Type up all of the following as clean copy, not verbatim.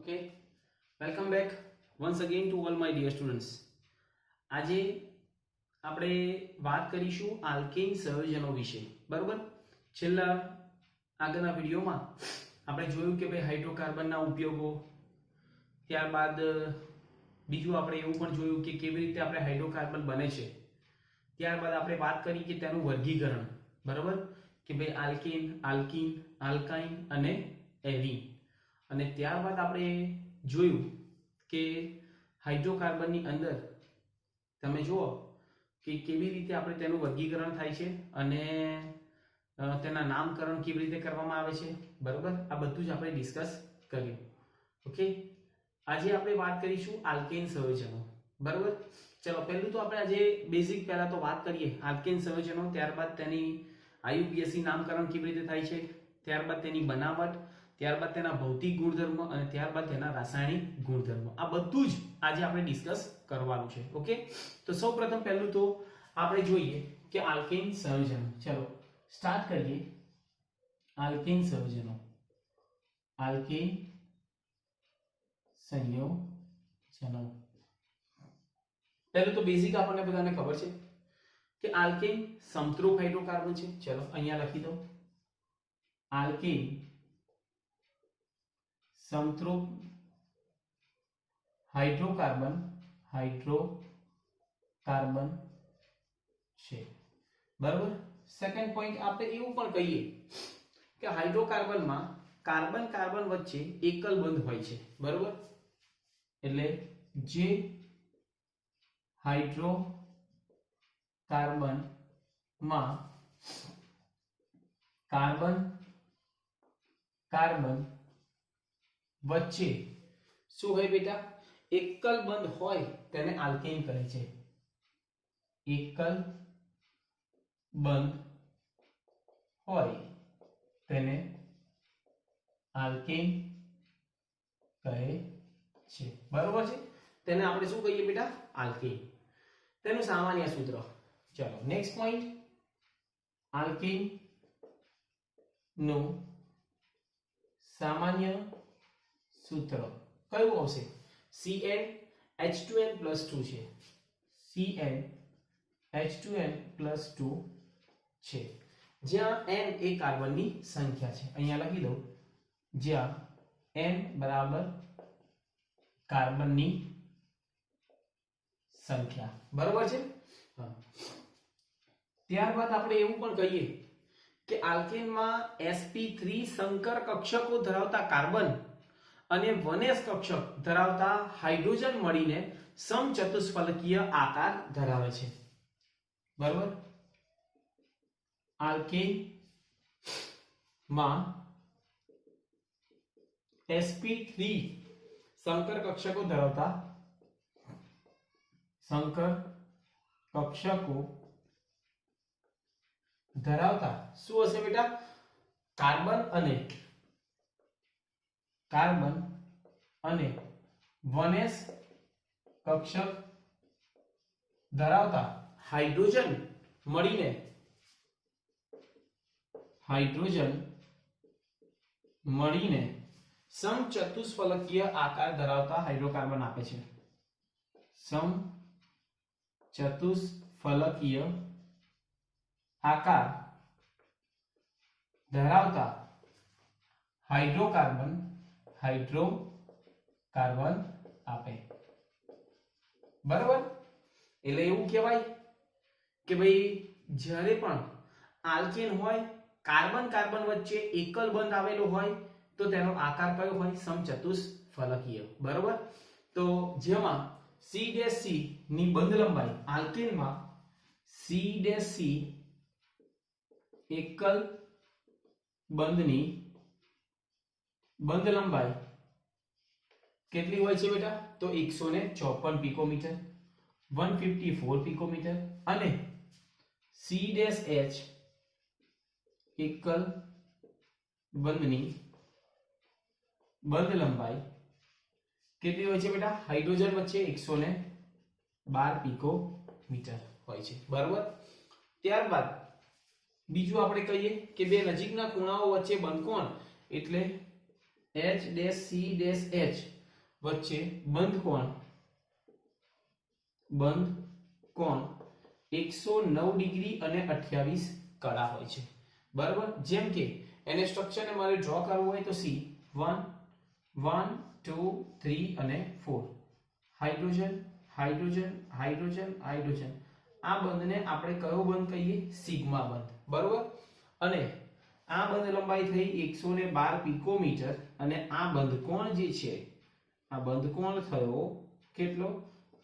Okay, welcome back once again to all my dear students. આજે આપણે વાત કરીશું આલ્કેન સંયોજનો વિશે. બરોબર, છેલ્લા આગળના વિડિયોમાં આપણે જોયું કે ભાઈ હાઇડ્રોકાર્બનના ઉપયોગો, ત્યારબાદ બીજું આપણે એવું પણ જોયું કે કેવી રીતે આપણે હાઇડ્રોકાર્બન બને છે. ત્યારબાદ આપણે વાત કરી કે તેનું વર્ગીકરણ. બરોબર, કે ભાઈ આલ્કેન, આલ્કીન, આલ્કાઇન અને એરીન. અને ત્યારબાદ આપણે જોયું કે હાઇડ્રોકાર્બનની અંદર તમે જુઓ કે કેવી રીતે આપણે તેનું વર્ગીકરણ થાય છે અને તેના નામકરણ કેવી રીતે કરવામાં આવે છે. બરોબર, આ બધું જ આપણે ડિસ્કસ કર્યું. ઓકે, આજે આપણે વાત કરીશું આલ્કેન સંયોજનો. બરોબર, ચલો પહેલું તો આપણે આજે બેઝિક પહેલા તો વાત કરીએ આલ્કેન સંયોજનો, ત્યારબાદ તેની આયુપીએસી નામકરણ કેવી રીતે થાય છે, ત્યારબાદ તેની બનાવટ, ત્યારબાદ તેના ભૌતિક ગુણધર્મ અને ત્યારબાદ તેના રાસાયણિક ગુણધર્મ. આ બધું જ આજે આપણે ડિસ્કસ કરવાનું છે. ઓકે, તો સૌપ્રથમ પહેલું તો આપણે જોઈએ કે આલ્કેન સંયોજનો. ચલો સ્ટાર્ટ કરીએ. આલ્કેન સંયોજનો, આલ્કેન સંયોજનો. પહેલું તો બેઝિક આપણને બધાને ખબર છે કે આલ્કેન સમરૂપ હાઇડ્રોકાર્બન છે. ચલો અહીંયા લખી દો, આલ્કેન સમરૂપ હાઇડ્રોકાર્બન છે. બરાબર, સેકન્ડ પોઈન્ટ આપણે એવું પણ કહીએ કે હાઇડ્રોકાર્બનમાં કાર્બન કાર્બન વચ્ચે એકલ બંધ હોય છે. બરાબર, એટલે જે હાઇડ્રોકાર્બનમાં કાર્બન કાર્બન વચ્ચે શું હોય બેટા, એકલ બંધ હોય તેને આલ્કેન કહે છે. એકલ બંધ હોય તેને આલ્કેન કહે છે. બરોબર છે, તેને આપણે શું કહીએ બેટા, આલ્કેન. તેનું સામાન્ય સૂત્ર. ચલો નેક્સ્ટ પોઈન્ટ, આલ્કેન નું સામાન્ય સૂત્ર કયું આવશે? CnH2n+2 છે. CnH2n+2 છે, જ્યાં n એ કાર્બનની સંખ્યા છે. અહીંયા લખી દો, જ્યાં n બરાબર કાર્બનની સંખ્યા. બરોબર છે. ત્યારબાદ આપણે એવું પણ કહીએ કે આલ્કેનમાં sp3 સંકર કક્ષકો ધરાવતા કાર્બન અને વનેસ કક્ષક ધરાવતા હાઇડ્રોજન મળીને સમચતુષ્ફલકીય આકાર ધરાવે છે. બરોબર, આલ્કેન માં sp3 સંકર કક્ષકો ધરાવતા શું હશે બેટા, કાર્બન અને વનેસ કક્ષક ધરાવતા હાઇડ્રોજન મળીને સમચતુષ્ફલકીય આકાર ધરાવતા હાઇડ્રોકાર્બન આપે છે. સમચતુષ્ફલકીય આકાર ધરાવતા હાઇડ્રોકાર્બન આપે. બરાબર, એટલે એવું કહેવાય કે ભાઈ જ્યારે પણ આલ્કેન હોય, કાર્બન કાર્બન વચ્ચે એકલ બંધ આવેલો હોય તો તેનો આકાર કયો હોય? સમચતુષ્ફલકીય. બરાબર, તો જેમાં C' ની બંધ લંબાઈ, આલ્કેનમાં C' એકલ બંધની બંધ લંબાઈ કેટલી હોય છે બેટા? તો 154 પિકોમીટર, 154 પિકોમીટર. અને C' એકલ બંધની બંધ લંબાઈ કેટલી હોય છે બેટા? હાઇડ્રોજન વચ્ચે 112 પિકોમીટર હોય છે. બરાબર, ત્યારબાદ બીજું આપણે કહીએ કે બે નજીકના ખૂણાઓ વચ્ચે બંધકોણ એટલે H' C' H વચ્ચે બંધ કોણ 109 ડિગ્રી અને 28 કડા હોય છે બરાબર। જેમ કે એને સ્ટ્રક્ચરને મારે ડ્રો કરવું હોય તો સી 1 1 2 3 અને 4 હાઇડ્રોજન હાઇડ્રોજન હાઇડ્રોજન હાઇડ્રોજન આ બંધને આપણે કયો બંધ કહીએ સિગ્મા બંધ બરાબર। અને આ બંધ લંબાઈ થઈ 112 પિકોમીટર અને આ બંધ કોણ જે છે આ બંધ કોણ થયો કેટલો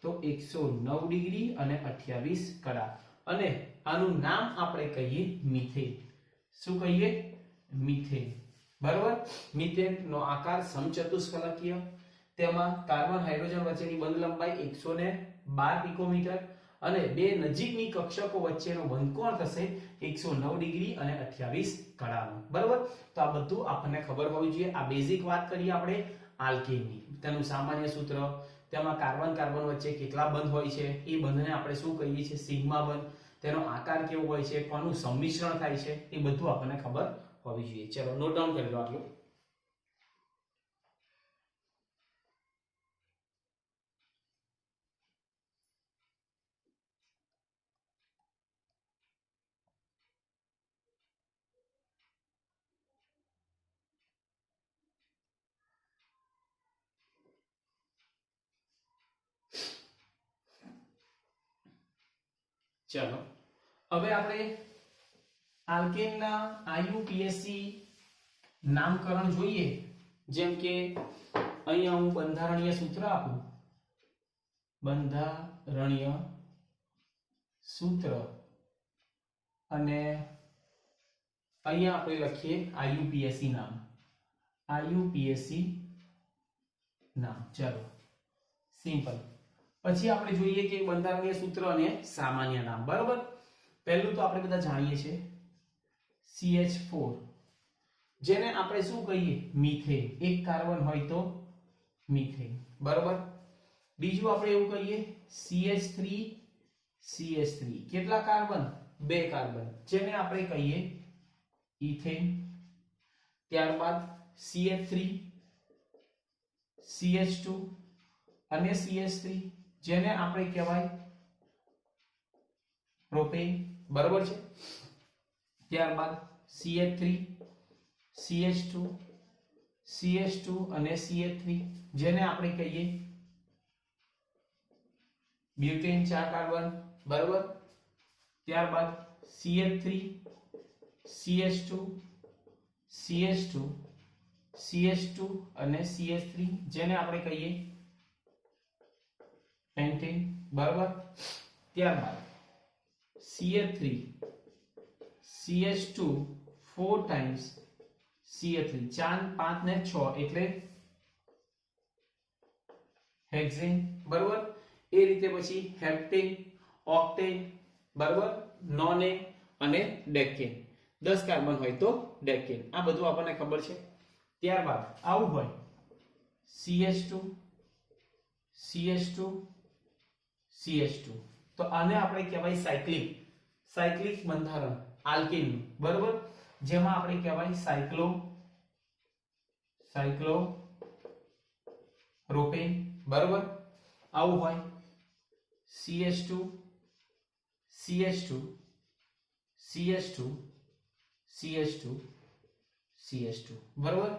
તો 109 ડિગ્રી અને 28 કડા અને આનું નામ આપણે કહીએ મીથેન। શું કહીએ મીથેન બરાબર। મીથેન નો આકાર સમચતુષ્ફલકીય તેમાં કાર્બન હાઇડ્રોજન વચ્ચેની બંધ લંબાઈ 112 પિકોમીટર અને બે નજીકની કક્ષકો વચ્ચેનો બંધ કોણ થશે 109 ડિગ્રી અને 28 કડાનો બરાબર। તો આ બધું આપણને ખબર હોવી જોઈએ। આ બેઝિક વાત કરીએ આપણે આલ્કેનની તેનું સામાન્ય સૂત્ર તેમાં કાર્બન કાર્બન વચ્ચે કેટલા બંધ હોય છે એ બંધને આપણે શું કહીએ છીએ સિગ્મા બંધ તેનો આકાર કેવો હોય છે કોનું સંમિશ્રણ થાય છે એ બધું આપણને ખબર હોવી જોઈએ। ચલો નોટ ડાઉન કરી લો આટલું। चलो હવે આપણે આલ્કેનના આઈયુપીએસી નામકરણ જોઈએ। જેમ કે અહીંયા હું બંધારણીય સૂત્ર આપું બંધારણીય સૂત્ર અને અહીંયા આપણે લખીએ આઈયુપીએસી નામ ચલો સિમ્પલ। પછી આપણે જોઈએ કે બંધારણીય સૂત્ર અને સામાન્ય નામ બરાબર। પહેલું તો આપણે બધા જાણીએ છીએ CH4 જેને આપણે શું કહીએ મીથેન એક કાર્બન હોય તો મીથેન બરાબર। બીજું આપણે એવું કહીએ CH3 કેટલા કાર્બન બે કાર્બન જેને આપણે કહીએ ઇથેન। ત્યારબાદ CH3 CH2 અને CH3 જેને આપણે કહેવાય પ્રોપેન બરાબર છે। ત્યારબાદ CH3 CH2 અને CH3 જેને આપણે કહીએ બ્યુટેન ચાર કાર્બન બરાબર। ત્યારબાદ CH3 CH2 અને CH3 જેને આપણે કહીએ પેન્ટેન બરાબર। ત્યારબાદ CH3 CH2 4 times CH3 4 5 ને 6 એટલે હેક્સેન બરાબર। એ રીતે પછી હેપ્ટેન ઓક્ટેન બરાબર નોનેન અને ડેકેન 10 કાર્બન હોય તો ડેકેન આ બધું આપણને ખબર છે। ત્યારબાદ આવું હોય CH2 તો આને આપણે કહેવાય સાયક્લિક બંધારણ આલ્કેન બરાબર જેમાં આપણે કહેવાય સાયક્લોપ્રોપેન બરાબર। આવું હોય CH2 બરાબર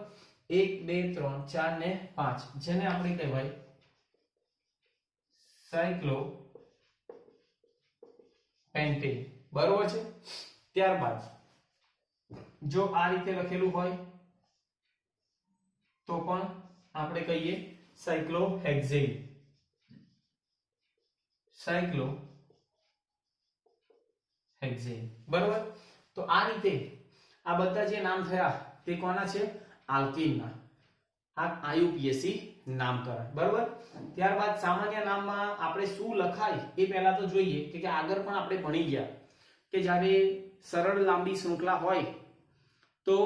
1 2 3 4 ને 5 જેને આપણે કહેવાય સાયક્લોપેન્ટેન બરાબર છે। ત્યારબાદ જો આ રીતે લખેલું હોય તો પણ આપણે કહીએ સાયક્લોહેક્સેન બરાબર। તો આ રીતે આ બધા જે નામ થયા તે કોના છે આલ્કેનના આ આઈયુપીએસી નામકરણ બરાબર। ત્યારબાદ સામાન્ય નામમાં આપણે શું લખાય એ પહેલા તો જોઈએ કે આગળ પણ આપણે ભણી ગયા કે જ્યારે સરળ લાંબી શૃંખલા હોય તો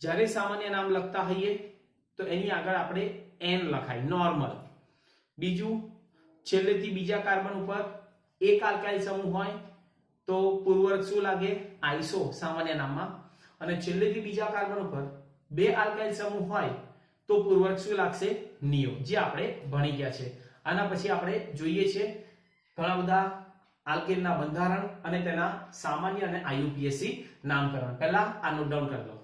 જ્યારે સામાન્ય નામ લખતા હોઈએ તો એની આગળ આપણે n લખાય નોર્મલ। બીજું છેલ્લેથી બીજા કાર્બન ઉપર એક આલ્કાઇલ સમૂહ હોય તો પૂર્વવર્ગ શું લાગે આઇસો સામાન્ય નામમાં અને છેલ્લેથી બીજા કાર્બન ઉપર બે આલ્કાઇલ સમૂહ હોય તો પૂર્વક શું લાગશે નિયો, જે આપણે ભણી ગયા છે. આના પછી આપણે જોઈએ છે ઘણા બધા આલ્કેનના બંધારણ અને તેના સામાન્ય અને આઈયુપીએસી નામકરણ. પહેલા આ નોટ ડાઉન કરી લો.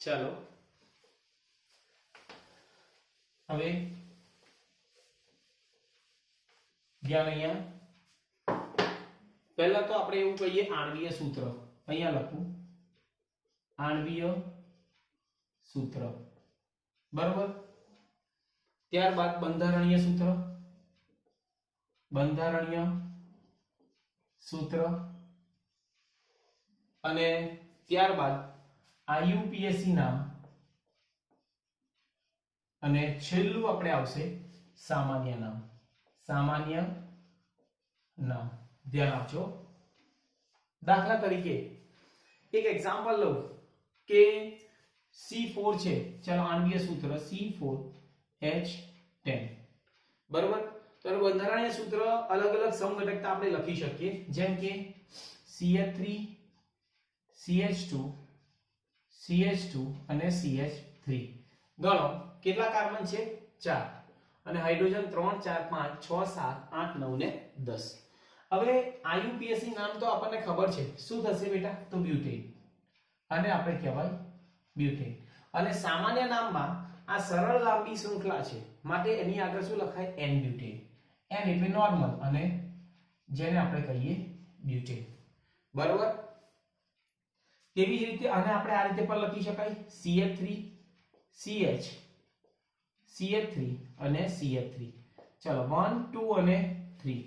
ચાલો હવે ધ્યાન અહીંયા પહેલા તો આપણે એવું કહીએ આણ્વીય સૂત્ર. અહીંયા લખું આણ્વીય સૂત્ર, બરોબર. ત્યારબાદ બંધારણીય સૂત્ર, બંધારણીય સૂત્ર, અને ત્યારબાદ આઈયુપીએસી નામ, અને છેલ્લું આપણે આવશે સામાન્ય નામ. સામાન્ય નામ ધ્યાન આપજો. દાખલા તરીકે એક એક્ઝામ્પલ લો કે C4 છે. ચાલો આણ્વીય સૂત્ર C4H10, બરોબર. તો બંધારણીય સૂત્ર અલગ અલગ સમઘટકતા આપણે લખી શકીએ, જેમ કે CH3 CH2 CH2 અને CH3. ગણો કેટલા કાર્બન છે 4 અને હાઇડ્રોજન 3 4 5 6 7 8 9 ને 10. હવે આઈયુપીએસી નામ તો આપણને ખબર છે, શું થશે બેટા? તો બ્યુટેન, અને આપણે કહેવાય બ્યુટેન. અને સામાન્ય નામમાં આ સરળ લાંબી શૃંખલા છે માટે એની આગળ શું લખાય? N butane. N એટલે નોર્મલ અને જેને આપણે કહીએ બ્યુટેન, બરોબર. તેવી જ રીતે આને આપણે આ રીતે પણ લખી શકાય CH3 CH CH3 અને CH3. ચલો 1 2 અને 3.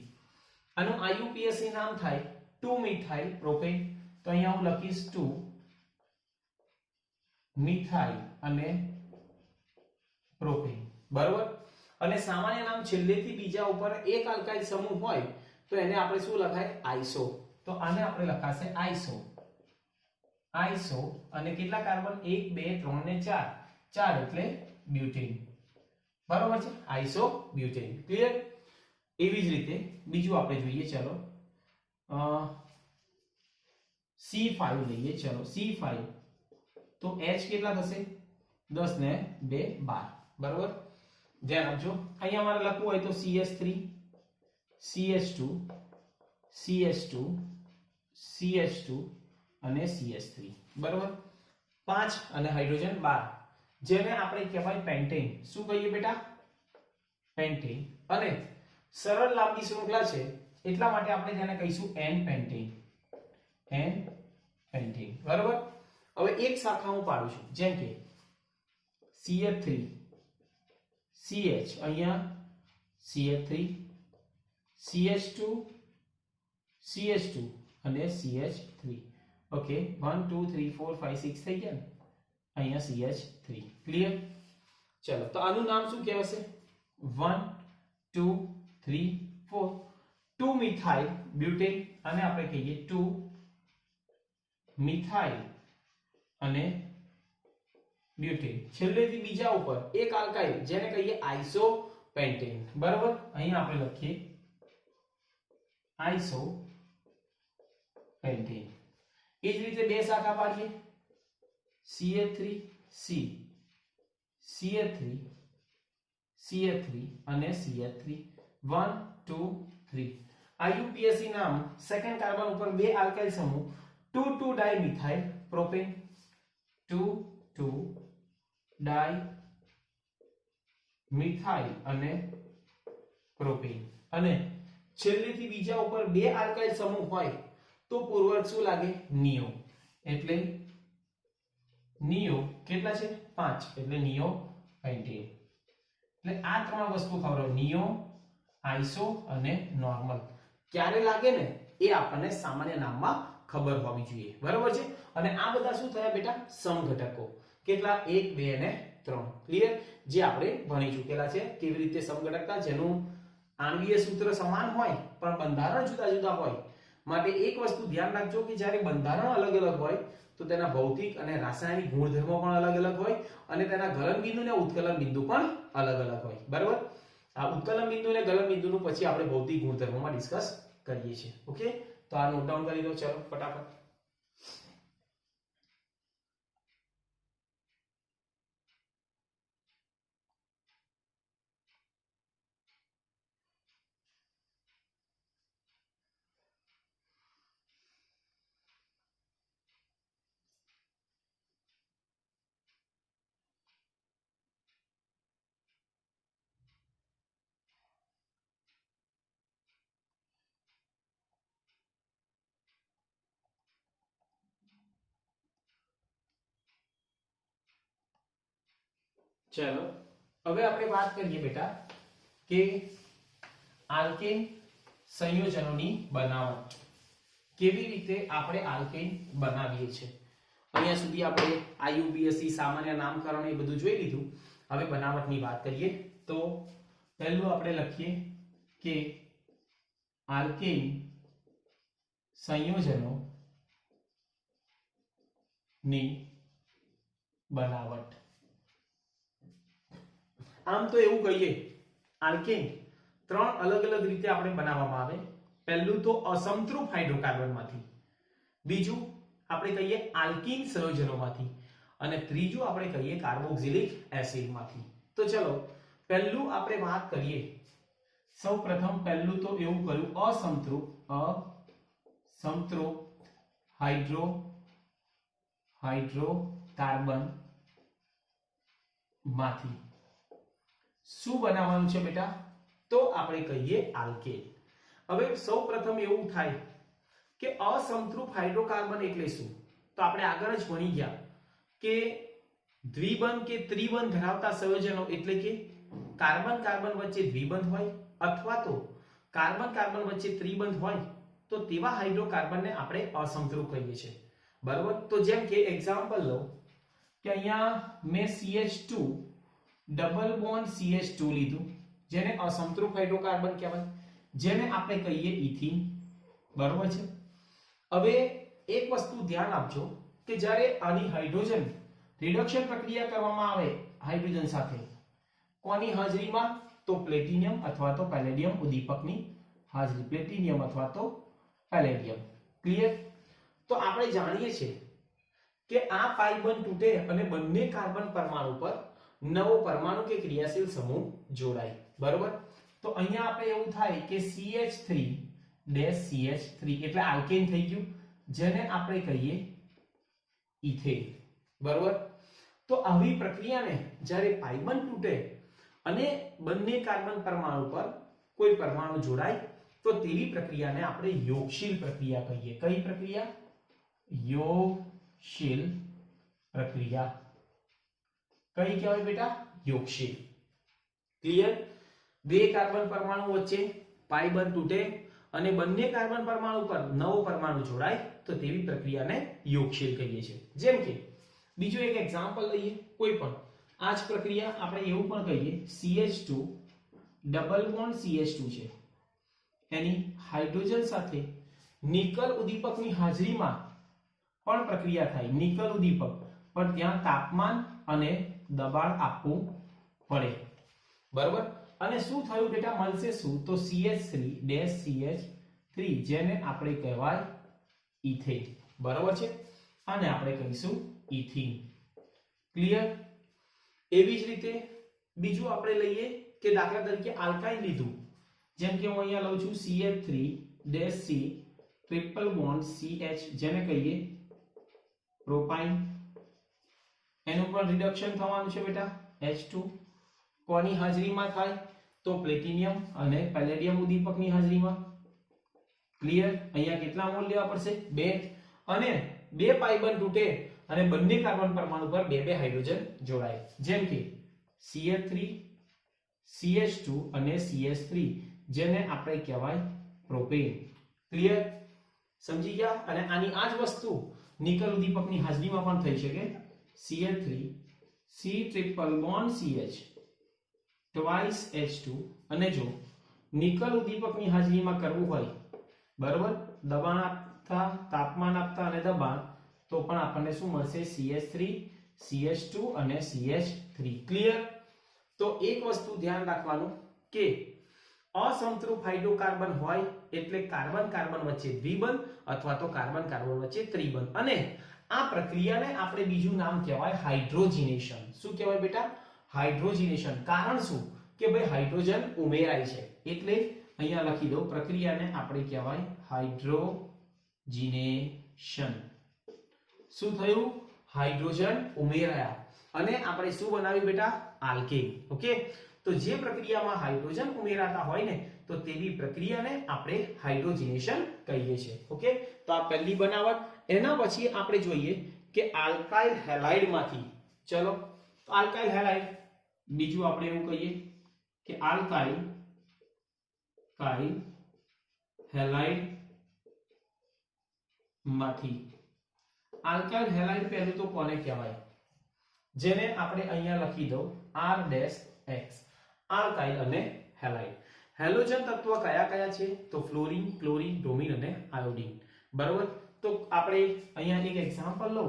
આનું આઈયુપીએસી નામ થાય 2 મિથાઇલ પ્રોપેન. તો અહીંયા હું લખીશ 2 મિથાઇલ અને પ્રોપેન, બરોબર. અને સામાન્ય નામ છેલ્લેથી બીજા ઉપર એક આલ્કાઇલ સમૂહ હોય તો એને આપણે શું લખાય? આઇસો. તો આને આપણે લખાશે આઇસો. આઇસો. અને કેટલા કાર્બન? 1 2 3 ને 4. 4 એટલે બ્યુટેન, બરોબર છે. Iso butane. ક્લિયર? એવી જ રીતે બીજું આપણે જોઈએ. ચલો C5 લઈએ. ચલો C5 તો H કેટલા થશે? 10 ને 2 12, બરોબર. ધ્યાન આપજો. અહીંયા મારે લખવું હોય તો CH3 CH2 CH2 CH2 અને CH3, બરોબર. 5 અને હાઇડ્રોજન 12, જેને આપણે કહેવાય પેન્ટેન. શું કહીએ બેટા? પેન્ટેન. અને સરળ લાંબી શૃંખલા છે એટલા માટે આપણે તેને કહીશું N પેન્ટેન. N પેન્ટેન, બરોબર. હવે એક શાખા હું પાડું છું, જેમ કે CH3 CH, અહીંયા CH3 CH2 CH2 અને CH3. ઓકે 1 2 3 4 5 6 થઈ ગયા ને. અહીંયા CH3. ક્લિયર? ચલો તો આનું નામ શું કહેવાશે? 1 2 3 4 2 મિથાઇલ બ્યુટેન, અને આપણે કહીએ 2 મિથાઇલ અને બ્યુટેન. છેલ્લેથી બીજા ઉપર એક આલ્કાઇલ જેને કહીએ આઇસો પેન્ટેન, બરાબર. અહીં આપણે લખીએ આઇસો પેન્ટેન. એ જ રીતે બે શાખા પાડીએ CH3 C CH3 CH3 અને CH3 1 2 3. આઈયુપીએસી નામ સેકન્ડ કાર્બન ઉપર બે આલ્કાઇલ સમૂહ 2 2 ડાઇમિથાઇલ પ્રોપેન 2 2 ડાઈ મિથાઇલ અને પ્રોપેન. અને છેલ્લેથી બીજા ઉપર બે આલ્કાઇલ સમૂહ હોય તો પૂર્વક શું લાગે? નિયો. એટલે નિયો કેટલા છે? 5, એટલે નિયો પેન્ટેન. એટલે આ ત્રણ વસ્તુ ખબર, નિયો, આઇસો અને નોર્મલ. ક્યારે લાગે ને એ આપણને સામાન્ય નામમાં ખબર હોવી જોઈએ, બરાબર છે. અને આ બધા શું થયા બેટા? સમઘટકો. કેટલા 1 2 અને 3 ક્લિયર જે આપણે ભણી ચૂકેલા છે કેવી રીતે સમઘટકતા જેનું આણ્વીય સૂત્ર સમાન હોય પણ બંધારણ જુદા જુદા હોય માટે એક વસ્તુ ધ્યાન રાખજો કે જ્યારે બંધારણ અલગ અલગ હોય તો તેના ભૌતિક અને રાસાયણિક ગુણધર્મો પણ અલગ અલગ હોય અને તેના ગલન બિંદુ અને ઉત્કલન બિંદુ પણ અલગ અલગ હોય બરાબર આ ઉત્કલન બિંદુ અને ગલન બિંદુનું પછી આપણે ભૌતિક ગુણધર્મોમાં ડિસ્કસ કરીએ છીએ ઓકે તો આ નોટ ડાઉન કરી દો ચલો ફટાફટ ચલો હવે આપણે વાત કરીએ બેટા કે આલ્કેન સંયોજનોની બનાવટ કેવી રીતે આપણે આલ્કેન બનાવીએ છીએ અહીંયા સુધી આપણે આઈયુપીએસસી સામાન્ય નામકરણ એ બધું જોઈ લીધું હવે બનાવટની વાત કરીએ તો પહેલું આપણે લખીએ કે આલ્કેન સંયોજનો ની બનાવટ આમ તો એવું કહીએ આલ્કેન ત્રણ અલગ અલગ રીતે આપણે બનાવવામાં આવે પહેલું તો અસમરૂપ હાઇડ્રોકાર્બનમાંથી બીજું આપણે કહીએ આલ્કીન સંયોજનોમાંથી અને ત્રીજું આપણે કહીએ કાર્બોક્સિલિક એસિડમાંથી તો ચલો પહેલું આપણે વાત કરીએ સૌપ્રથમ પહેલું તો એવું કહ્યું અસમરૂપ હાઇડ્રોકાર્બન માંથી શું બનાવવાનું છે બેટા તો આપણે કહીએ આલ્કેન હવે સૌપ્રથમ એવું થાય કે અસમરૂપ હાઇડ્રોકાર્બન એટલે શું તો આપણે આગળ જ ભણી ગયા કે દ્વિબંધ કે ત્રિબંધ ધરાવતા સંયોજનો એટલે કે કાર્બન કાર્બન વચ્ચે દ્વિબંધ હોય અથવા તો કાર્બન કાર્બન વચ્ચે ત્રિબંધ હોય તો તેવા હાઇડ્રોકાર્બનને આપણે અસમરૂપ કહીએ છીએ બરાબર તો જેમ કે એક્ઝામ્પલ લો કે અહીંયા મેં CH2 ડબલ બોન્ડ CH2 લીધું જેને અસમરૂપ હાઇડ્રોકાર્બન કહેવાય જેને આપણે કહીએ ઇથીન બરાબર છે હવે એક વસ્તુ ધ્યાન આપજો કે જ્યારે આની હાઇડ્રોજન રિડક્શન પ્રક્રિયા કરવામાં આવે હાઇડ્રોજન સાથે કોની હાજરીમાં તો પ્લેટિનિયમ અથવા તો પેલેડિયમ ઉદ્દીપકની હાજરી પ્લેટિનિયમ અથવા તો પેલેડિયમ ક્લિયર તો આપણે જાણીએ છીએ કે આ પાઈ બંધ તૂટે અને બંને કાર્બન પરમાણુ પર નવો પરમાણુ કે ક્રિયાશીલ સમૂહ જોડાય બરોબર તો અહીંયા આપણે એવું થાય કે CH3 એટલે આલ્કેન થઈ ગયું જેને આપણે કહીએ ઇથેન બરોબર તો આવી પ્રક્રિયાને જ્યારે પાઈ બંધ તૂટે અને બંને કાર્બન પરમાણુ પર કોઈ પરમાણુ જોડાય તો તેવી પ્રક્રિયાને આપણે યોગશીલ પ્રક્રિયા કહીએ કઈ પ્રક્રિયા યોગશીલ પ્રક્રિયા કઈ કહેવાય બેટા યોગશીલ ક્લિયર બે કાર્બન પરમાણુ વચ્ચે પાઈ બંધ તૂટે અને બંને કાર્બન પરમાણુ પર નવો પરમાણુ જોડાય તો તેવી પ્રક્રિયાને યોગશીલ કહીએ છીએ જેમ કે બીજું એક એક્ઝામ્પલ લઈએ કોઈ પણ આ જ પ્રક્રિયા આપણે એવું પણ કહીએ CH2 ડબલ બોન્ડ CH2 છે એની હાઇડ્રોજન સાથે નિકલ ઉદ્દીપકની હાજરીમાં પણ પ્રક્રિયા થાય નિકલ ઉદ્દીપક પણ ત્યાં તાપમાન અને દબાણ આપવું પડે બરાબર અને શું થયું બેટા મળશે શું તો CH3 જેને આપણે કહેવાય ઇથેન બરાબર છે આને આપણે કહીશું ઇથીન ક્લિયર એવી જ રીતે બીજું આપણે લઈએ કે દાખલા તરીકે આલ્કાઇન લીધું જેમ કે હું અહીંયા લઉં છું CH3 ટ્રિપલ બોન્ડ CH જેને કહીએ પ્રોપાઇન એનું પણ રિડક્શન થવાનું છે બેટા H2 કોની હાજરીમાં થાય તો પ્લેટિનિયમ અને પેલેડિયમ ઉદ્દીપકની હાજરીમાં ક્લિયર અહીંયા કેટલા મોલ લેવા પડશે 2 અને બે પાઈ બંધ તૂટે અને બંને કાર્બન પરમાણુ પર બે બે હાઇડ્રોજન જોડાય જેમ કે CH3 CH2 અને CH3 જેને આપણે કહેવાય પ્રોપેન ક્લિયર સમજી ગયા અને આની આ જ વસ્તુ નિકલ ઉદ્દીપકની હાજરીમાં પણ થઈ શકે CH3 C triple bond CH twice H2 અને જો નિકલ ઉદ્દીપકની હાજરીમાં કરવું હોય બરોબર દબાણ આપતા તાપમાન આપતા અને દબાણ તો પણ આપણને શું મળશે CH3 CH2 અને CH3 ક્લિયર તો એક વસ્તુ ધ્યાન રાખવાનું કે અસમરૂપ હાઇડ્રોકાર્બન હોય એટલે કાર્બન કાર્બન વચ્ચે દ્વિબંધ અથવા તો કાર્બન કાર્બન વચ્ચે ત્રિબંધ અને આ પ્રક્રિયાને આપણે બીજું નામ કહેવાય હાઇડ્રોજિનેશન શું કહેવાય બેટા હાઇડ્રોજિનેશન કારણ શું કે ભાઈ હાઇડ્રોજન ઉમેરાય છે એટલે અહીંયા લખી દો પ્રક્રિયાને આપણે કહેવાય હાઇડ્રોજિનેશન શું થયું હાઇડ્રોજન ઉમેરાયા અને આપણે શું બનાવ્યું બેટા આલ્કેન ઓકે તો જે પ્રક્રિયામાં હાઇડ્રોજન ઉમેરાતા હોય ને તો તેવી પ્રક્રિયાને આપણે હાઇડ્રોજિનેશન કહીએ છીએ ઓકે તો આ પહેલી બનાવટ એના પછી આપણે જોઈએ કે આલ્કાઇલ હેલાઇડ માંથી ચલો આલ્કાઇલ હેલાઇડ બીજું આપણે એવું કહીએ કે આલ્કાઇલ હેલાઇડ માંથી આલ્કાઇલ હેલાઇડ પહેલું તો કોને કહેવાય જેને આપણે અહીંયા લખી દો R-X આલ્કાઇલ અને હેલાઇડ હેલોજન તત્વ કયા કયા છે તો ફ્લોરિન ક્લોરીન બ્રોમિન અને આયોડિન બરાબર તો આપણે અહીંયા એક એક્ઝામ્પલ લો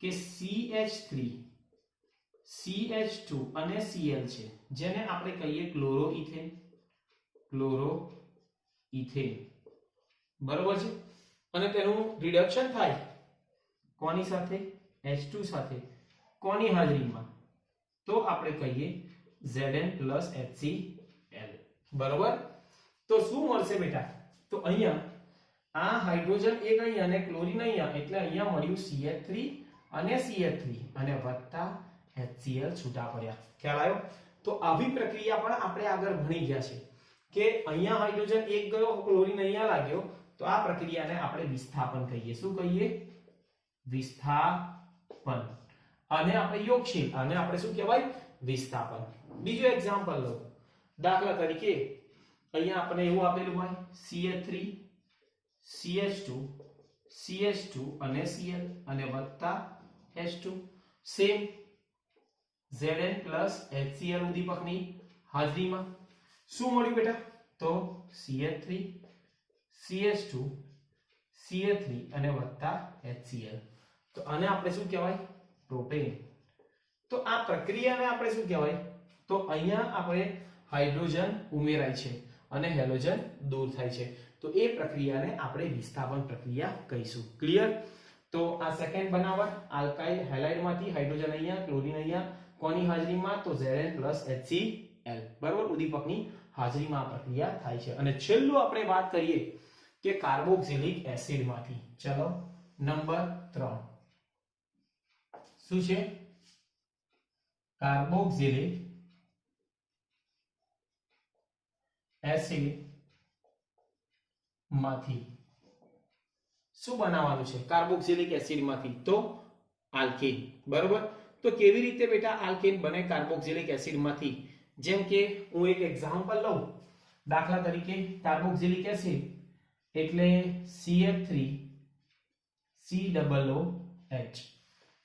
કે CH3 CH2 અને Cl છે જેને આપણે કહીએ ક્લોરોઇથેન બરાબર છે અને તેનું રિડક્શન થાય કોની સાથે H2 સાથે કોની હાજરીમાં તો આપણે કહીએ Zn+HCl બરાબર તો શું મળશે બેટા તો અહીંયા આ હાઇડ્રોજન એક અહીંયા અને ક્લોરીન અહીંયા એટલે અહીંયા મળ્યું CH3 અને CH3 અને વત્તા HCl છૂટા પડ્યા ખ્યાલ આવ્યો તો આવી પ્રક્રિયા પણ આપણે આગળ ભણી ગયા છે કે અહીંયા હાઇડ્રોજન એક ગયો ક્લોરીન અહીંયા લાગ્યો તો આ પ્રક્રિયાને આપણે વિસ્થાપન કહીએ શું કહીએ વિસ્થાપન અને આપણે યોગશીલ આને આપણે શું કહેવાય વિસ્થાપન બીજો એક્ઝામ્પલ લો દાખલા તરીકે અહીંયા આપણે એવું આપેલું હોય CH3 CH2 અને Cl અને વત્તા H2 સેમ Zn+HCl ઉદ્દીપકની હાજરીમાં શું મળ્યું બેટા તો CH3 CH2 CH3 અને વત્તા HCl તો આને આપણે શું કહેવાય પ્રોપેન તો આ પ્રક્રિયાને આપણે શું કહેવાય તો અહીંયા આપણે હાઇડ્રોજન ઉમેરાય છે અને હેલોજન દૂર થાય છે તો એ પ્રક્રિયાને આપણે વિસ્થાપન પ્રક્રિયા કહીશું ક્લિયર તો આ સેકન્ડ બનાવટ આલ્કાઇલ હેલાઇડમાંથી હાઇડ્રોજન અહીંયા ક્લોરીન અહીંયા કોની હાજરીમાં તો Zn+HCl બરાબર ઉદ્દીપકની હાજરીમાં આ પ્રક્રિયા થાય છે અને છેલ્લું આપણે વાત કરીએ કે કાર્બોક્સિલિક એસિડમાંથી ચલો નંબર 3 શું છે કાર્બોક્સિલિક એસિડ માંથી શું બનાવવાનું છે કાર્બોક્સિલિક એસિડ માંથી તો આલ્કેન બરોબર તો કેવી રીતે બેટા આલ્કેન બને કાર્બોક્સિલિક એસિડ માંથી જેમ કે હું એક એક્ઝામ્પલ લઉં દાખલા તરીકે કાર્બોક્સિલિક એસિડ એટલે CH3 COOH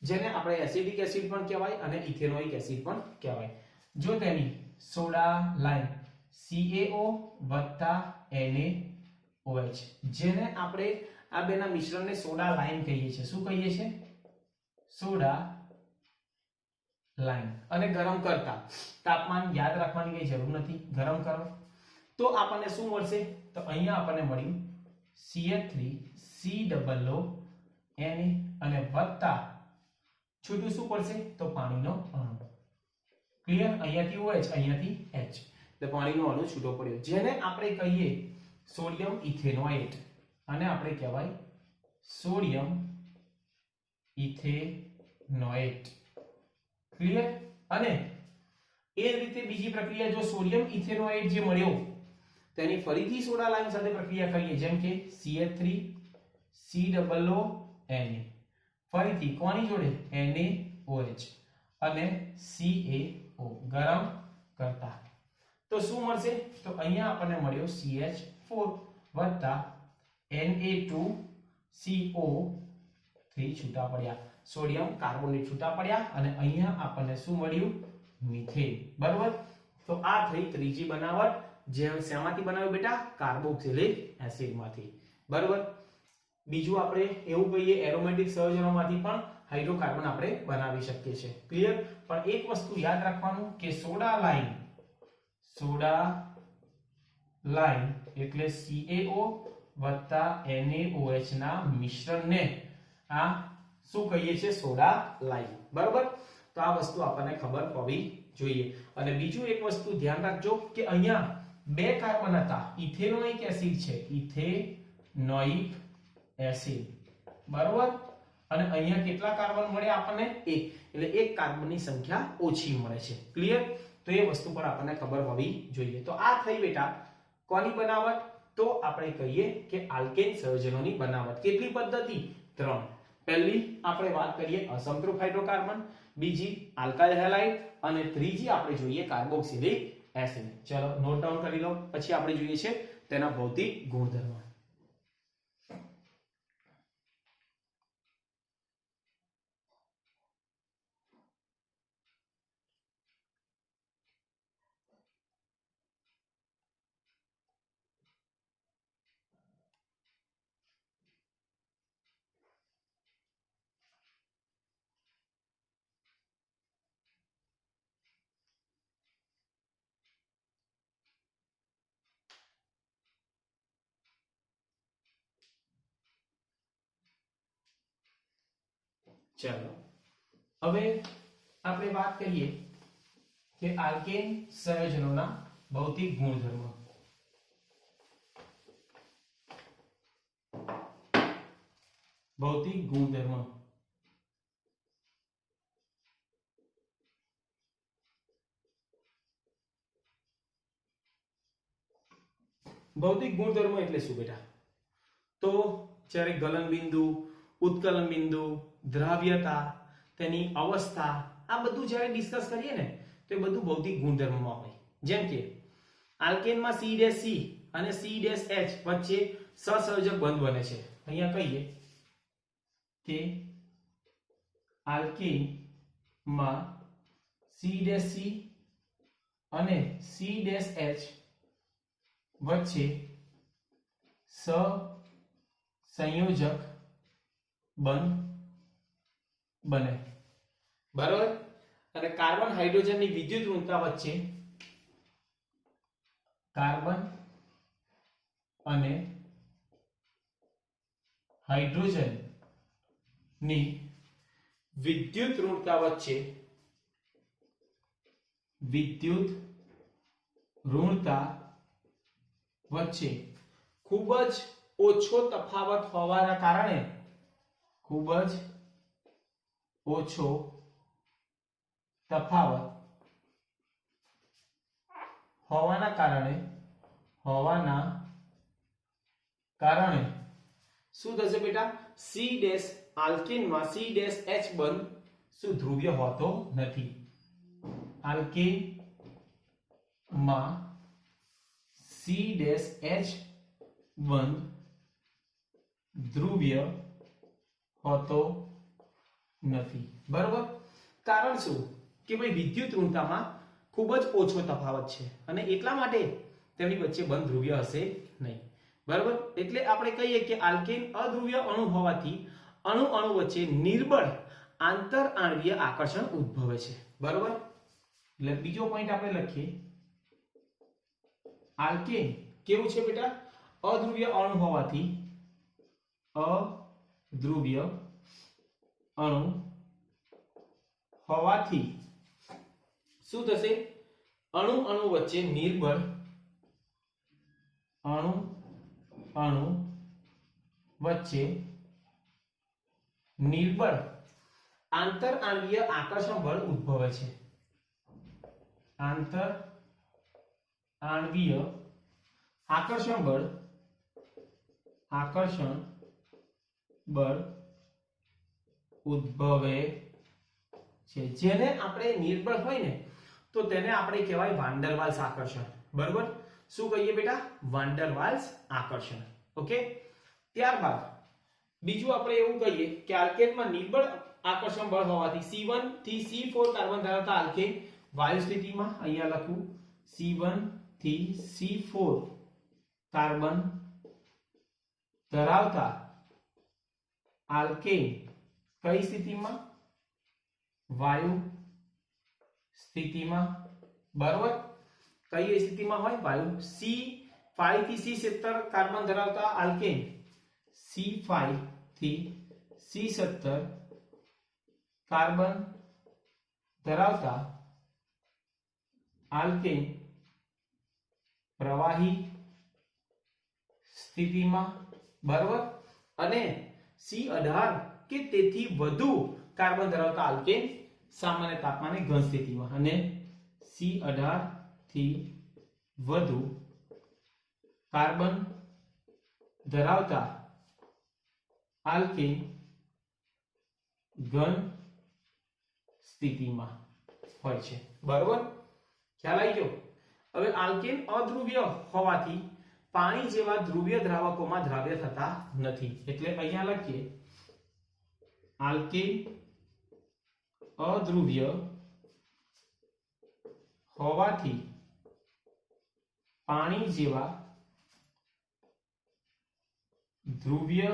જેને આપણે એસિડિક એસિડ પણ કહેવાય અને ઇથેનોઇક એસિડ પણ કહેવાય જો તેની સોડા લાઇન CaO NaOH જેને આપણે આ બેના મિશ્રણને સોડા લાઇન કહીએ છીએ શું કહીએ છીએ સોડા લાઇન અને ગરમ કરતા તાપમાન યાદ રાખવાની કઈ જરૂર નથી ગરમ કરો તો આપણને શું મળશે તો અહીંયા આપણને મળ્યું CH3 COOH Na અને વત્તા છૂટું શું પડશે તો પાણીનો અણુ ક્લિયર અહીંયાથી OH અહીંયાથી H એટલે પાણીનો અણુ છૂટો પડ્યો જેને આપણે કહીએ સોડિયમ ઇથેનોએટ અને આપણે કહેવાય સોડિયમ ઇથેનોએટ ક્લિયર અને એ રીતે બીજી પ્રક્રિયા જો સોડિયમ ઇથેનોએટ જે મળ્યો તેની ફરીથી સોડા લાઇન સાથે પ્રક્રિયા કરીએ જેમ કે CH3 COOH Na ફરીથી કોની જોડે NaOH અને CaO ગરમ કરતા તો શું મળશે તો અહીંયા આપણને મળ્યો CH4 Na2CO3 3 છૂટા પડ્યા, સોડિયમ કાર્બોનેટ છૂટા પડ્યા અને અહીંયા આપણને શું મળ્યું? મિથેન. બરાબર? તો આ થઈ ત્રીજી બનાવટ, જે શેમાંથી બનાવ્યું બેટા? કાર્બોક્સિલિક એસિડમાંથી. બરાબર? બીજું આપણે એવું કહીએ એરોમેટિક સંયોજનોમાંથી પણ હાઇડ્રોકાર્બન આપણે બનાવી શકીએ છીએ. ક્લિયર? પણ એક વસ્તુ યાદ રાખવાનું કે સોડા લાઈન એટલે CaO વત્તા NaOH ના મિશ્રણને આ શું કહીએ છીએ? Soda line. બરાબર? તો આ વસ્તુ આપણને ખબર હોવી જોઈએ. અને બીજું એક વસ્તુ ધ્યાન રાખજો કે અહીંયા બે કાર્બન હતા, ઇથેનોઇક એસિડ છે, ઇથેનોઇક એસિડ. બરાબર? અને અહીંયા કેટલા કાર્બન મળે આપણને? એક. એટલે એક કાર્બનની સંખ્યા ઓછી મળે છે. ક્લિયર? તો એ વસ્તુ પર આપણને ખબર હોવી જોઈએ. તો આ થઈ બેટા કોની બનાવટ? તો આપણે કહીએ કે આલ્કેન સંયોજનોની બનાવટ. કેટલી પદ્ધતિ? 3. પહેલી આપણે વાત કરીએ અસમરૂપ હાઇડ્રોકાર્બન, બીજી આલ્કાઇલ હેલાઇડ અને ત્રીજી આપણે જોઈએ કાર્બોક્સિલિક એસિડ. ચલો નોટ ડાઉન કરી લો. પછી આપણે જોઈએ છે તેના ભૌતિક ગુણધર્મો. ચલો હવે આપણે વાત કરીએ કે આલ્કેન સંયોજનોના ભૌતિક ગુણધર્મો. ભૌતિક ગુણધર્મો. ભૌતિક ગુણધર્મો એટલે શું બેટા? તો જ્યારે ગલન બિંદુ, ઉત્કલન બિંદુ, દ્રાવ્યતા, તેની અવસ્થા, આ બધું જ્યારે ડિસ્કસ કરીએ ને તો એ બધું ભૌતિક ગુણધર્મમાં હોય. જેમ કે આલ્કેનમાં C' અને C' H વચ્ચે સહસંયોજક બંધ બને છે. અહીંયા કહીએ કે આલ્કેનમાં C' અને C' H વચ્ચે સહસંયોજક બંધ બને. બરાબર? અને કાર્બન હાઇડ્રોજનની વિદ્યુત ઋણતા વચ્ચે કાર્બન અને હાઇડ્રોજન ની વિદ્યુત ઋણતા વચ્ચે ખૂબ જ ઓછો તફાવત હોવાના કારણે શું થશે બેટા? C' આલ્કેનમાં C' H બંધ શું ધ્રુવીય હોતો નથી. આલ્કેનમાં C' H બંધ ધ્રુવીય હોતો નથી. બરોબર? કારણ શું? કે ભાઈ વિદ્યુત ઋણતામાં ખૂબ જ ઓછો તફાવત છે અને એટલા માટે તેમની વચ્ચે બંધ ધ્રુવીય હશે નહીં. બરાબર? એટલે આપણે કહીએ કે આલ્કેન અધ્રુવીય અણુ હોવાથી અણુ વચ્ચે નિર્બળ આંતર આણ્વીય આકર્ષણ ઉદ્ભવે છે. બરાબર? એટલે બીજો પોઈન્ટ આપણે લખીએ, આલ્કેન કેવું છે બેટા? અધ્રુવીય અણુ હોવાથી શું થશે? અણુ વચ્ચે નિર્બળ આંતર આણ્વીય આકર્ષણ બળ ઉદ્ભવે છે. આંતર આણ્વીય આકર્ષણ બળ ઉદ્ભવે છે. જેને આપણે નિર્બળ હોય ને તો તેને આપણે કહેવાય વાન ડર વાલ્સ આકર્ષણ. બરોબર? શું કહીએ બેટા? વાન ડર વાલ્સ આકર્ષણ. ઓકે? ત્યારબાદ બીજું આપણે એવું કહીએ કે આલ્કેનમાં નિર્બળ આકર્ષણ બળ હોવાથી C1 થી C4 કાર્બન ધરાવતા આલ્કેન વાયુ સ્થિતિમાં, અહીંયા લખું C1 થી C4 કાર્બન ધરાવતા આલ્કેન કઈ સ્થિતિમાં? વાયુ સ્થિતિમાં, બરાબર. કઈ સ્થિતિમાં હોય? વાયુ. C5 થી C17 કાર્બન ધરાવતા આલ્કેન, C5 થી C17 કાર્બન ધરાવતા આલ્કેન પ્રવાહી સ્થિતિમાં, બરાબર. અને C18 કે તેથી વધુ કાર્બન ધરાવતા આલ્કેન સામાન્ય તાપમાને ઘન સ્થિતિમાં, અને C18 થી વધુ કાર્બન ધરાવતા આલ્કેન ઘન સ્થિતિમાં હોય છે, બરાબર. ખ્યાલ આવી ગયો? હવે આલ્કેન અધ્રુવ્ય હોવાથી પાણી જેવા ધ્રુવીય દ્રાવકોમાં દ્રાવ્ય થતા નથી, એટલે અહીંયા લખીએ આલ્કેન અધ્રુવ્ય હોવાથી પાણી જેવા ધ્રુવીય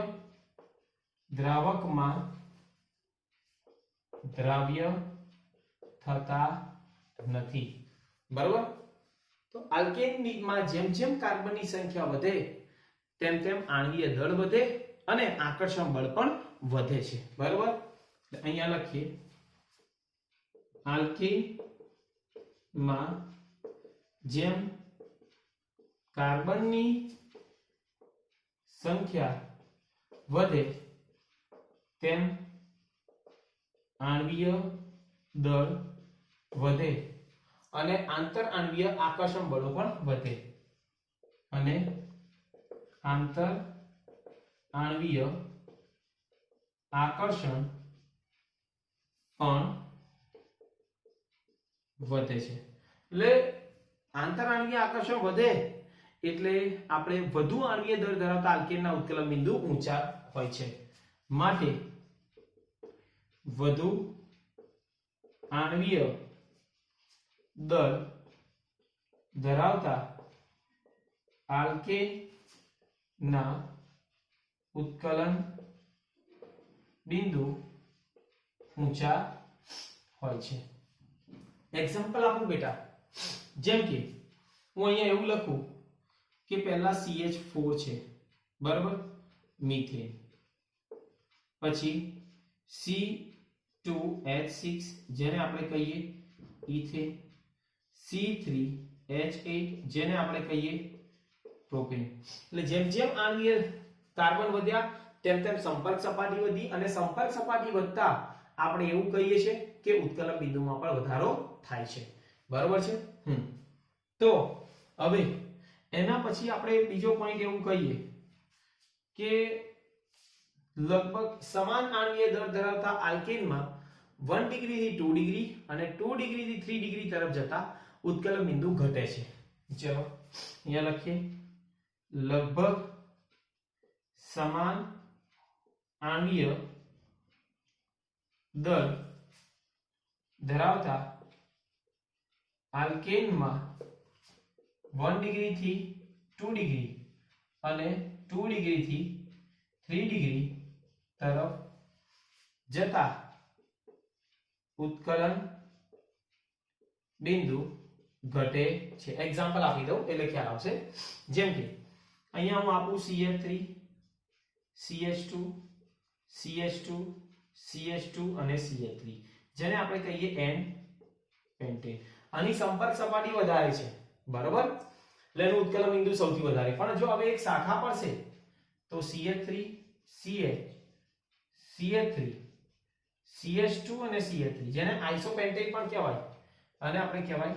દ્રાવકમાં દ્રાવ્ય થતા નથી, બરાબર. તો આલ્કેનમાં જેમ જેમ કાર્બનની સંખ્યા વધે તેમ તેમ આણ્વીય દળ વધે અને આકર્ષણ બળ પણ વધે છે, બરાબર. અહીંયા લખીએ આલ્કેનમાં જેમ કાર્બનની સંખ્યા વધે તેમ આણ્વીય દળ વધે અને આંતર આણ્વીય આકર્ષણ બળો પણ વધે, અને આંતર આણ્વીય આકર્ષણ પણ વધે છે. એટલે આંતર આણ્વીય આકર્ષણ વધે એટલે આપણે વધુ આણ્વીય દળ ધરાવતા આલ્કેનના ઉત્કલન બિંદુ ઊંચા હોય છે, માટે વધુ આણ્વીય દળ ધરાવતા આલ્કેનના ઉત્કલન બિંદુ ઊંચા હોય છે. એક્ઝામ્પલ આપું બેટા, જેમ કે હું અહીંયા એવું લખું કે પહેલા CH4 છે, બરાબર, મિથેન, પછી C2H6 જેને આપણે કહીએ ઇથેન, C3H8 જેને આપણે કહીએ પ્રોપેન. એટલે જેમ જેમ આણ્વીય કાર્બન વધ્યા તેમ તેમ સંપર્ક સપાટી વધી, અને સંપર્ક સપાટી વધતા આપણે એવું કહીએ છીએ કે ઉત્કલન બિંદુમાં પણ વધારો થાય છે, બરાબર છે. તો હવે એના પછી આપણે બીજો પોઈન્ટ એવું કહીએ કે લગભગ સમાન આણ્વીય દળ ધરાવતા આલ્કેનમાં 1 ડિગ્રી થી 2 ડિગ્રી અને 2 ડિગ્રી થી 3 ડિગ્રી તરફ જતા ઉત્કલન બિંદુ ઘટે છે. ચલો અહીંયા લખીએ લગભગ સમાન આણ્વીય દળ ધરાવતા આલ્કેનમાં 1 ડિગ્રી થી 2 ડિગ્રી અને 2 ડિગ્રી થી 3 ડિગ્રી તરફ જતા ઉત્કલન બિંદુ ઘટે છે. એક્ઝામ્પલ આપી દઉં એટલે ખ્યાલ આવશે. જેમ કે અહીંયા હું આપું CH3, CH2, CH2, CH2 અને CH3 જેને આપણે કહીએ N પેન્ટેન. આની સંપર્ક સપાટી વધારે છે, બરાબર, એટલે એનું ઉત્કલન બિંદુ સૌથી વધારે. પણ જો હવે એક શાખા પડશે તો CH3, CH, CH3, CH2 અને CH3 જેને આઇસોપેન્ટેન પણ કહેવાય, અને આપણે કહેવાય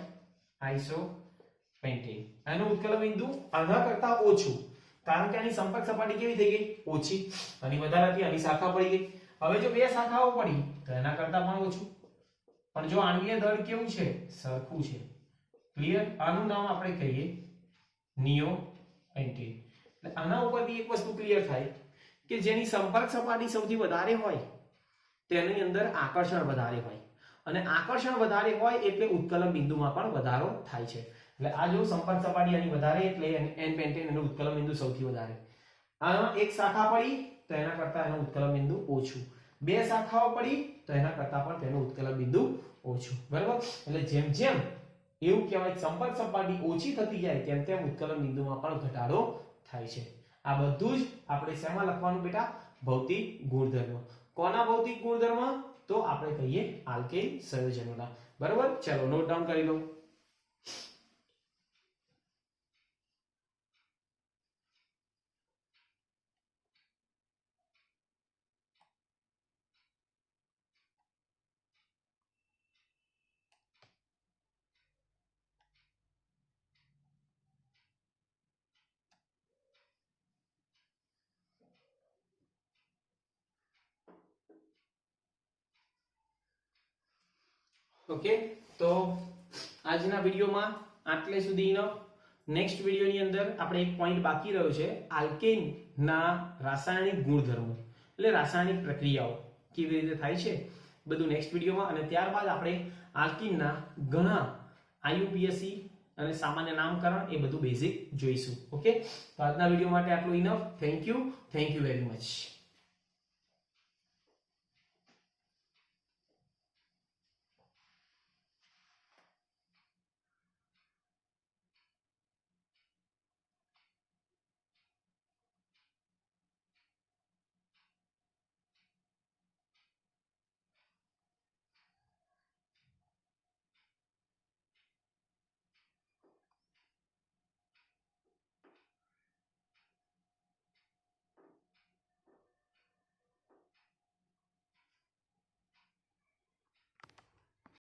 આઇસોપેન્ટેન. આનું ઉત્કલન બિંદુ આના કરતા ઓછું, કારણ કે આની સંપર્ક સપાટી કેવી થઈ ગઈ? ઓછી. આની વધારે હતી, આની શાખા પડી ગઈ. હવે જો બે શાખાઓ પડી તો એના કરતા પણ ઓછું. પણ જો આણ્વીય દળ કેવું છે? સરખું છે. ક્લિયર? આનું નામ આપણે કહીએ નિયોપેન્ટેન. એટલે આના ઉપરથી એક વસ્તુ ક્લિયર થાય કે જેની સંપર્ક સપાટી સૌથી વધારે હોય તેની અંદર આકર્ષણ વધારે હોય, અને આકર્ષણ વધારે હોય એટલે ઉત્કલન બિંદુમાં પણ વધારો થાય છે. એટલે આ જો સંપર્ક સપાટી આની વધારે એટલે n પેન્ટેન એનું ઉત્કલન બિંદુ સૌથી વધારે. આમાં એક શાખા પડી તો એના કરતા એનું ઉત્કલન બિંદુ ઓછું, બે શાખાઓ પડી તો એના કરતા પણ તેનું ઉત્કલન બિંદુ ઓછું. બરાબર? એટલે જેમ જેમ એવું કહેવાય સંપર્ક સપાટી ઓછી થતી જાય તેમ તેમ ઉત્કલન બિંદુમાં પણ ઘટાડો થાય છે. આ બધું જ આપણે શેમાં લખવાનું બેટા? ભૌતિક ગુણધર્મ. કોના ભૌતિક ગુણધર્મ? તો આપણે કહીએ આલ્કેન સંયોજનોના. બરાબર? ચલો નોટ ડાઉન કરી લો. ઓકે, તો આજના વિડીયોમાં આટલે સુધી ઇનફ. નેક્સ્ટ વિડીયોની અંદર આપણે એક પોઈન્ટ બાકી રહ્યો છે, આલ્કેનના રાસાયણિક ગુણધર્મો, એટલે રાસાયણિક પ્રક્રિયાઓ કેવી રીતે થાય છે બધું નેક્સ્ટ વિડીયોમાં. અને ત્યારબાદ આપણે આલ્કીનના ઘણા IUPAC અને સામાન્ય નામકરણ એ બધું બેઝિક જોઈશું. ઓકે, તો આજના વિડીયો માટે આટલું enough. Thank you very much.